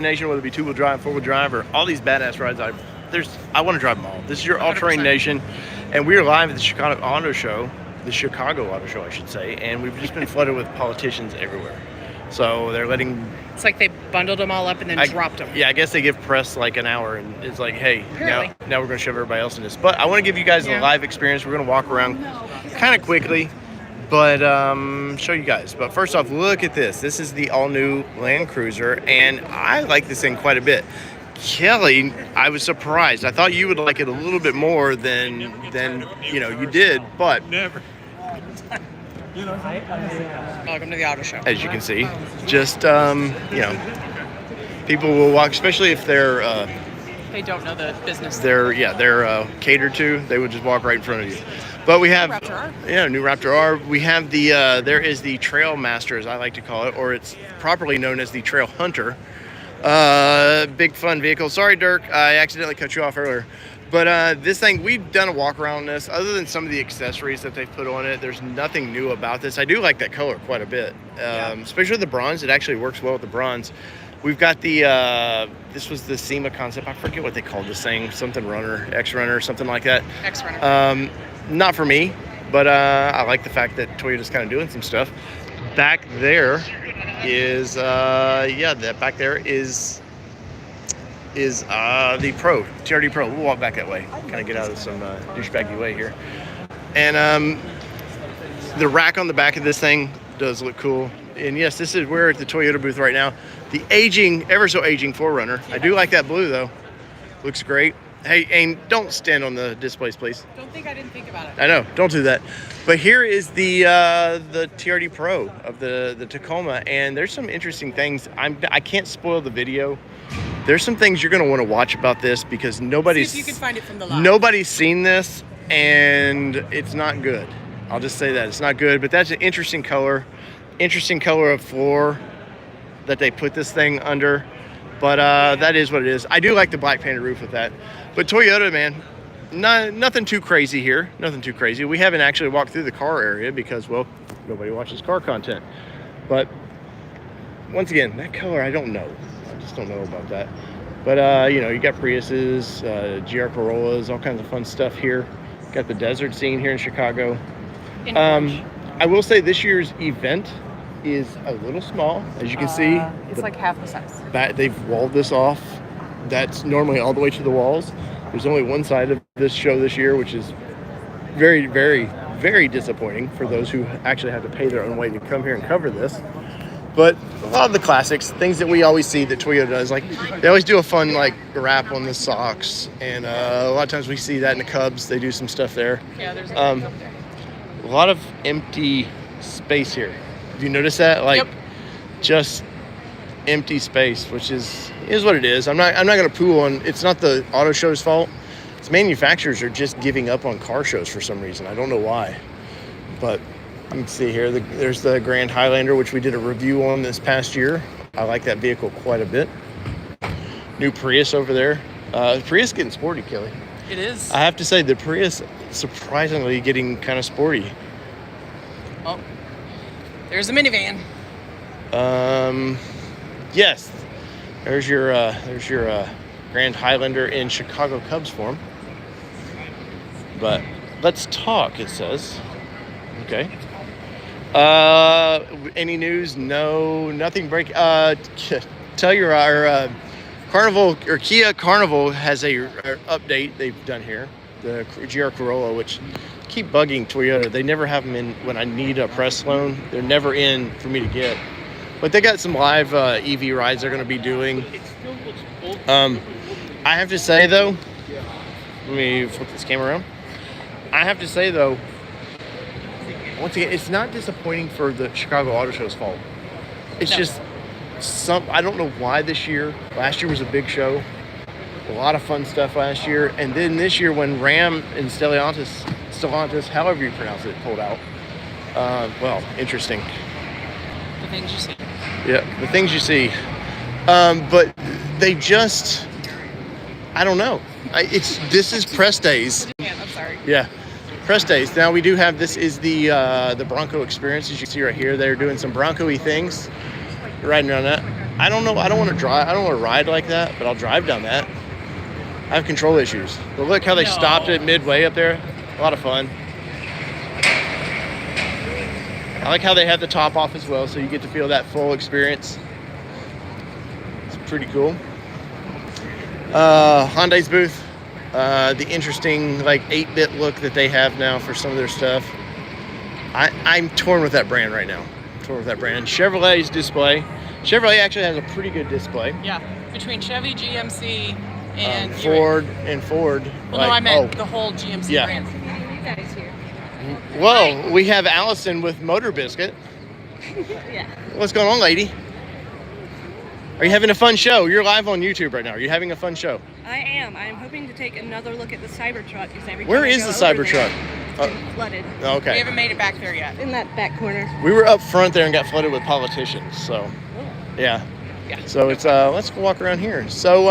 Nation, whether it be two-wheel drive, four-wheel drive, or all these badass rides. I want to drive them all. This is your All-Terrain Nation, and we're live at the Chicago Auto Show, I should say, and we've just been flooded with politicians everywhere. So they're letting... It's like they bundled them all up and then dropped them. Yeah, I guess they give press like an hour, and it's like, hey, now we're going to shove everybody else in this. But I want to give you guys a live experience. We're going to walk around kind of quickly, but show you guys. But first off, look at this. This is the all-new Land Cruiser, and I like this thing quite a bit. Kelly, I was surprised. I thought you would like it a little bit more than you did, but... Never. Welcome to the auto show. As you can see, just people will walk, especially if they're they don't know the business. They're catered to. They would just walk right in front of you. But we have new Raptor R. We have the there is the Trail Master, as I like to call it, or it's properly known as the Trail Hunter. Big fun vehicle. Sorry, Dirk, I accidentally cut you off earlier. But this thing, we've done a walk around on this. Other than some of the accessories that they've put on it, there's nothing new about this. I do like that color quite a bit, especially the bronze. It actually works well with the bronze. We've got the, this was the SEMA concept. I forget what they called this thing. Something Runner, X-Runner, something like that. X-Runner. Not for me, but I like the fact that Toyota's kind of doing some stuff. Back there is, back there is the Pro, TRD Pro. We'll walk back that way, kind of get out of some douchebaggy way here. And the rack on the back of this thing does look cool. And yes, we're at the Toyota booth right now. The ever so aging 4Runner. I do like that blue though. Looks great. Hey, Aim, don't stand on the displays, please. Don't think I didn't think about it. I know, don't do that. But here is the TRD Pro of the Tacoma, and there's some interesting things. I can't spoil the video. There's some things you're going to want to watch about this because nobody's... See if you can find it from the live. Nobody's seen this, and it's not good. I'll just say that. It's not good, but that's an interesting color. Interesting color of floor that they put this thing under. But that is what it is. I do like the black painted roof with that. But Toyota, man, nothing too crazy here. Nothing too crazy. We haven't actually walked through the car area because, well, nobody watches car content. But once again, that color, I don't know. I just don't know about that. But, you got Priuses, GR Corollas, all kinds of fun stuff here. Got the desert scene here in Chicago. I will say this year's event is a little small, as you can see. It's like half the size. They've walled this off. That's normally all the way to the walls. There's only one side of this show this year, which is very, very, very disappointing for those who actually have to pay their own way to come here and cover this. But a lot of the classics, things that we always see that Toyota does, like they always do a fun wrap on the socks, and a lot of times we see that in the Cubs. They do some stuff there. Yeah, there's a up there. A lot of empty space here. Have you noticed that? Just empty space, which is what it is. I'm not going to poo on. It's not the auto show's fault. It's manufacturers are just giving up on car shows for some reason. I don't know why, but you can see here. There's the Grand Highlander, which we did a review on this past year. I like that vehicle quite a bit. New Prius over there. Prius getting sporty, Kelly. It is. I have to say the Prius surprisingly getting kind of sporty. Oh, there's a minivan. Yes. There's your Grand Highlander in Chicago Cubs form. But let's talk, it says. Okay. Any news? No, nothing break. Tell our Carnival or Kia Carnival has a update they've done here. The GR Corolla, which keep bugging Toyota. They never have them in when I need a press loan. They're never in for me to get. But they got some live EV rides they're going to be doing. I have to say, though, let me flip this camera around. I have to say, though, once again, it's not disappointing for the Chicago Auto Show's fault. It's just I don't know why this year. Last year was a big show. A lot of fun stuff last year. And then this year when Ram and Stellantis, however you pronounce it, pulled out. Well, interesting. The things you see. Yeah, the things you see. But they just, I don't know. This is press days. I'm sorry. Yeah, press days. Now we do have, this is the Bronco experience, as you can see right here. They're doing some Bronco-y things. Riding around that. I don't know. I don't want to drive. I don't want to ride like that, but I'll drive down that. I have control issues. But look how they stopped it midway up there. A lot of fun. I like how they have the top off as well, so you get to feel that full experience. It's pretty cool. Hyundai's booth. The interesting like 8-bit look that they have now for some of their stuff. I'm torn with that brand right now. Chevrolet's display. Chevrolet actually has a pretty good display. Yeah, between Chevy, GMC, and Ford. Well, no, I meant the whole GMC brand. You guys here. Well, we have Allison with Motor Biscuit. Yeah. What's going on, lady? Are you having a fun show? You're live on YouTube right now. Are you having a fun show? I am. I'm hoping to take another look at the Cybertruck. Where is the Cybertruck? It's been flooded. Okay. We haven't made it back there yet. In that back corner. We were up front there and got flooded with politicians. So, yeah. So it's let's go walk around here. So,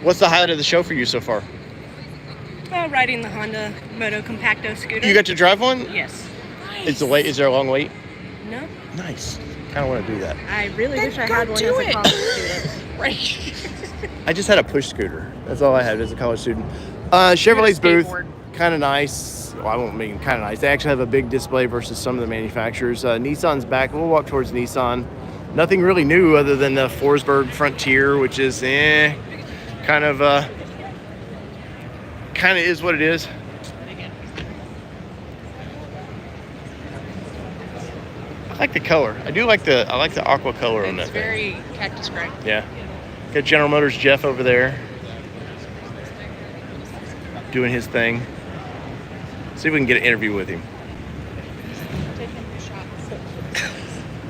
what's the highlight of the show for you so far? Riding the Honda Moto Compacto scooter. You got to drive one? Yes. Is there a long wait? No. Nice. Kind of want to do that. I really wish I had one as a college student. Right. I just had a push scooter. That's all I had as a college student. Chevrolet's booth, kind of nice. Well, I won't mean kind of nice. They actually have a big display versus some of the manufacturers. Nissan's back. We'll walk towards Nissan. Nothing really new other than the Forsberg Frontier, which is kind of is what it is. I like the color. I like the aqua color on that It's thing. very cactus gray. Yeah. Got General Motors Jeff over there doing his thing. See if we can get an interview with him.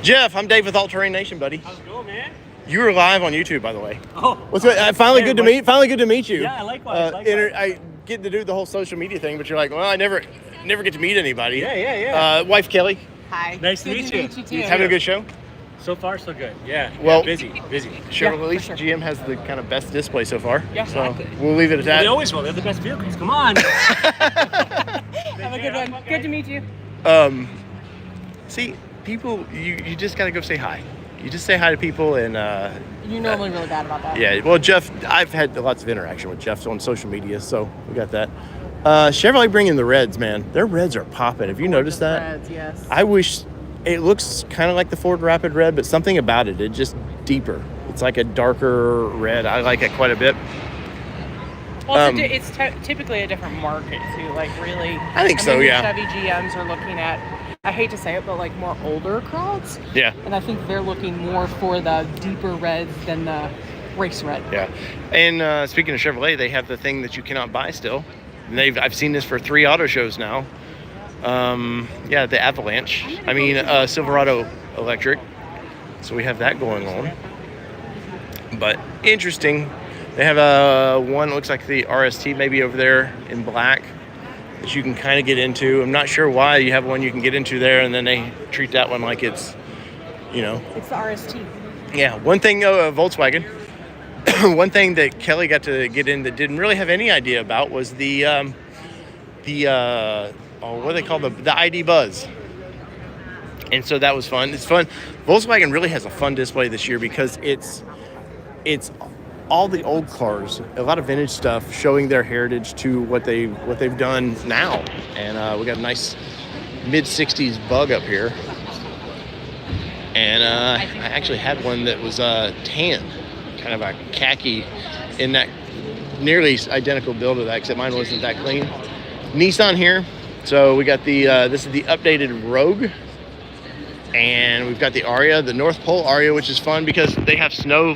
Jeff, I'm Dave with All Terrain Nation, buddy. How's it going, man? You were live on YouTube, by the way. Oh, What's good? Finally good to meet you. Yeah, likewise. I get to do the whole social media thing, but you're like, well, I never get to meet anybody. Yeah. Wife Kelly, Hi. Nice to meet you. you too. having a good show. So far, so good. Yeah. Well- busy. Chevrolet GM has the kind of best display so far. Yeah, so exactly. we'll leave it at that. They always will. They have the best vehicles. Come on. Have a good one. Good to meet you. See, people, you just gotta go say hi. You just say hi to people, and You're normally really bad about that. yeah. Well, Jeff, I've had lots of interaction with Jeff on social media, so we got that. Chevrolet bringing the reds, man. Their reds are popping. Have you noticed that? Reds, yes. I wish it looks kind of like the Ford Rapid red, but something about it just deeper. It's like a darker red. I like it quite a bit. Well, it's typically a different market too. Like really, I think so, the yeah. Chevy GMs are looking at, I hate to say it, but like more older crowds. Yeah. And I think they're looking more for the deeper reds than the race red. Yeah. And speaking of Chevrolet, they have the thing that you cannot buy still. And I've seen this for 3 auto shows now. The Avalanche. Silverado electric. So we have that going on. But interesting. They have one looks like the RST maybe over there in black that you can kind of get into. I'm not sure why you have one you can get into there, and then they treat that one like it's, It's the RST. Yeah. One thing, Volkswagen. One thing that Kelly got to get in that didn't really have any idea about was the what do they call the ID Buzz. And so that was fun. It's fun. Volkswagen really has a fun display this year because it's all the old cars, a lot of vintage stuff showing their heritage to what they've done now. And we got a nice mid-60s Bug up here. And I actually had one that was tan, kind of a khaki in that nearly identical build to that, except mine wasn't that clean. Nissan here. So we got this is the updated Rogue. And we've got the Aria, the North Pole Aria, which is fun because they have snow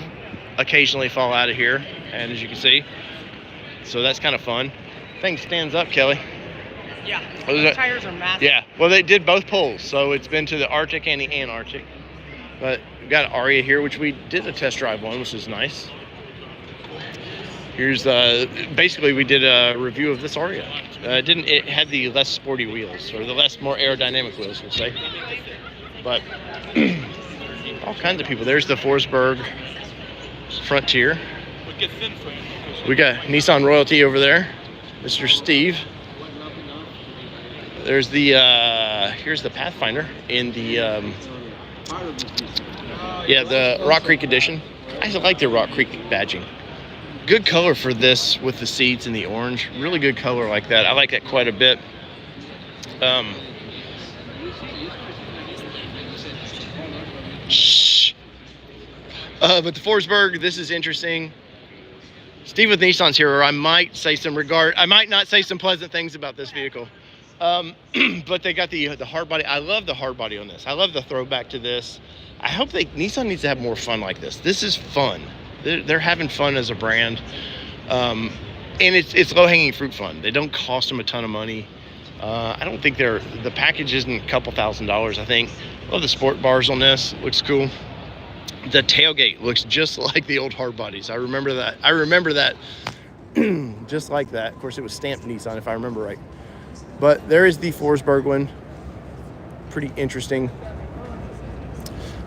occasionally fall out of here, and as you can see, so that's kind of fun. Thing stands up, Kelly. Yeah. The tires are massive. Yeah. Well, they did both poles, so it's been to the Arctic and the Antarctic. But we've got Aria here, which we did a test drive on, which is nice. Here's basically we did a review of this Aria. It had the less sporty wheels, or the more aerodynamic wheels, we'll say. But all kinds of people. There's the Forsberg Frontier. We got Nissan royalty over there, Mr. Steve. There's the here's the Pathfinder in the Yeah, the Rock Creek edition. I like the Rock Creek badging. Good color for this with the seats and the orange. Really good color like that. I like that quite a bit. But the Forsberg, this is interesting. Steve with Nissan's here, or I might not say some pleasant things about this vehicle. But they got the hard body. I love the hard body on this. I love the throwback to this. I hope Nissan needs to have more fun like this. This is fun. They're having fun as a brand. And it's low-hanging fruit fun. They don't cost them a ton of money. I don't think the package isn't a couple $1,000s, I think. Love the sport bars on this. Looks cool. The tailgate looks just like the old hard bodies. I remember that. Just like that. Of course, it was stamped Nissan, if I remember right. But there is the Forsberg one. Pretty interesting.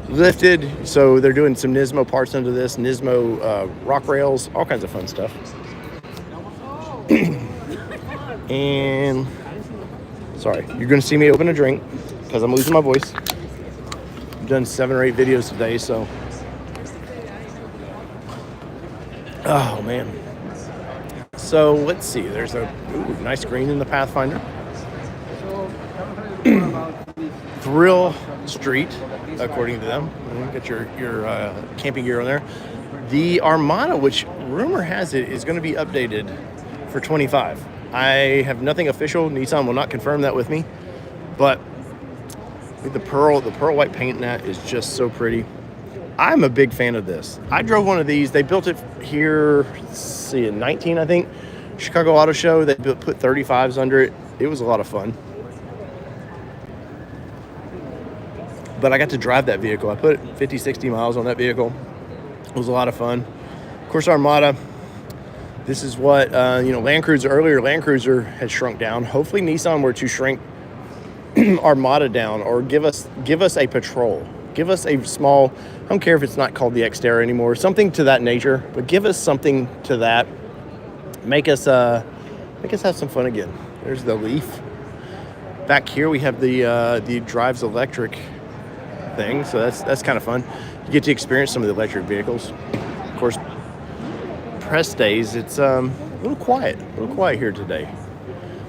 Lifted, so they're doing some Nismo parts under this. Nismo rock rails, all kinds of fun stuff. And sorry, you're going to see me open a drink because I'm losing my voice. I've done 7 or 8 videos today, so. Oh, man. So, let's see. There's a nice green in the Pathfinder. Thrill Street, according to them. Get your camping gear on there. The Armada, which rumor has it, is going to be updated for 25. I have nothing official. Nissan will not confirm that with me, but the pearl white paint in that is just so pretty. I'm a big fan of this. I drove one of these. They built it here, let's see, in 19, I think. Chicago Auto Show. They put 35s under it. It was a lot of fun. But I got to drive that vehicle. I put 50, 60 miles on that vehicle. It was a lot of fun. Of course, Armada. This is what, Land Cruiser, earlier Land Cruiser had shrunk down. Hopefully Nissan were to shrink Armada down or give us a Patrol. Give us a small, I don't care if it's not called the Xterra anymore, something to that nature, but give us something to that. Make us have some fun again. There's the Leaf. Back here we have the drives electric thing, so that's kind of fun. You get to experience some of the electric vehicles. Of course, press days, it's a little quiet here today.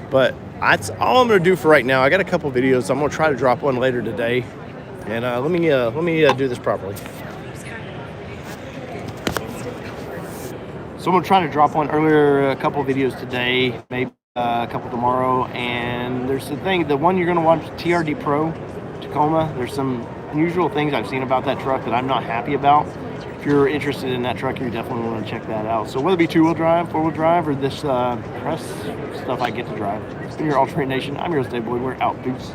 But that's all I'm going to do for right now. I got a couple videos. I'm going to try to drop one later today. And let me do this properly. So I'm going to try to drop one earlier, a couple videos today, maybe a couple tomorrow. And there's the one you're going to watch, TRD Pro Tacoma. There's some unusual things I've seen about that truck that I'm not happy about. If you're interested in that truck, you definitely want to check that out. So whether it be 2-wheel drive, 4-wheel drive, or this press stuff I get to drive. It's been your Alternate Nation. I'm your Stay Boy. We're out. Peace.